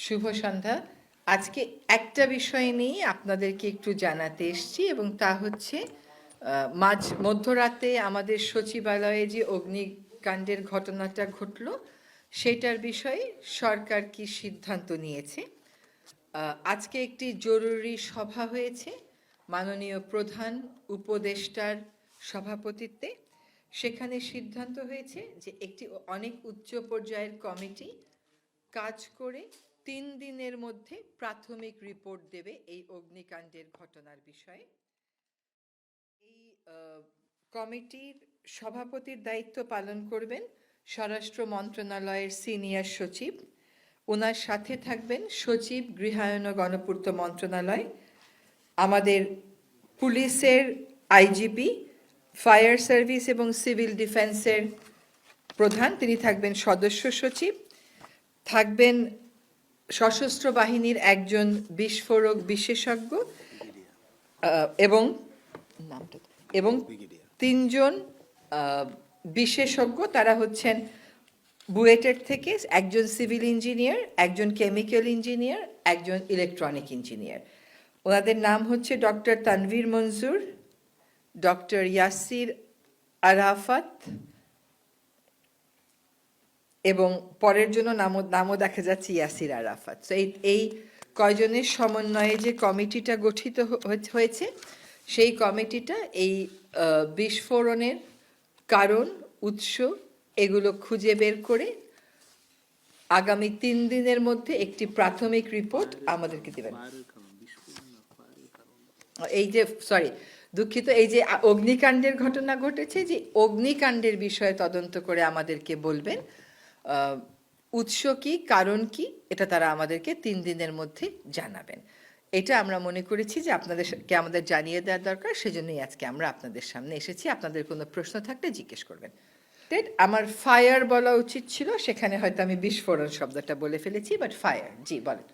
শুভ সন্ধ্যা। আজকে একটা বিষয় নিয়ে আপনাদেরকে একটু জানাতে এসেছি এবং তা হচ্ছে মধ্যরাতে আমাদের সচিবালয়ে যে অগ্নিকাণ্ডের ঘটনাটা ঘটলো সেটার বিষয়ে সরকার কি সিদ্ধান্ত নিয়েছে। আজকে একটি জরুরি সভা হয়েছে মাননীয় প্রধান উপদেষ্টার সভাপতিত্বে। সেখানে সিদ্ধান্ত হয়েছে যে একটি অনেক উচ্চ পর্যায়ের কমিটি কাজ করে 3 দিনের মধ্যে প্রাথমিক রিপোর্ট দেবে এই অগ্নিকাণ্ডের ঘটনার বিষয়ে। এই কমিটির সভাপতির দায়িত্ব পালন করবেন স্বরাষ্ট্র মন্ত্রণালয়ের সিনিয়র সচিব। ওনার সাথে থাকবেন সচিব গৃহায়ন ও গণপূর্ত মন্ত্রণালয়, আমাদের পুলিশের আইজিপি, ফায়ার সার্ভিস এবং সিভিল ডিফেন্সের প্রধান, তিনি থাকবেন সদস্য সচিব, থাকবেন সশস্ত্র বাহিনীর একজন বিস্ফোরক বিশেষজ্ঞ এবং 3জন বিশেষজ্ঞ। তারা হচ্ছেন বুয়েটের থেকে একজন সিভিল ইঞ্জিনিয়ার, একজন কেমিক্যাল ইঞ্জিনিয়ার, একজন ইলেকট্রনিক ইঞ্জিনিয়ার। ওনাদের নাম হচ্ছে ডক্টর তানভীর মঞ্জুর, ডক্টর ইয়াসির আরাফাত, এবং পরের জন্য নামও দেখা যাচ্ছে ইয়াসির আরাফাত। তো এই কয়জনের সমন্বয়ে যে কমিটিটা গঠিত হয়েছে, সেই কমিটিটা এই বিস্ফোরণের কারণ, উৎস এগুলো খুঁজে বের করে আগামী 3 দিনের মধ্যে একটি প্রাথমিক রিপোর্ট আমাদেরকে দেবেন। এই যে দুঃখিত, এই যে অগ্নিকাণ্ডের ঘটনা ঘটেছে, যে অগ্নিকাণ্ডের বিষয়ে তদন্ত করে আমাদেরকে বলবেন উৎস কি, কারণ কি, এটা তারা আমাদেরকে 3 দিনের মধ্যে জানাবেন। এটা আমরা মনে করেছি যে আপনাদেরকে আমাদের জানিয়ে দেওয়া দরকার, সেজন্যই আজকে আমরা আপনাদের সামনে এসেছি। আপনাদের কোনো প্রশ্ন থাকলে জিজ্ঞেস করবেন। আমার ফায়ার বলা উচিত ছিল, সেখানে হয়তো আমি বিস্ফোরণ শব্দটা বলে ফেলেছি, বাট ফায়ার, জি বলেন।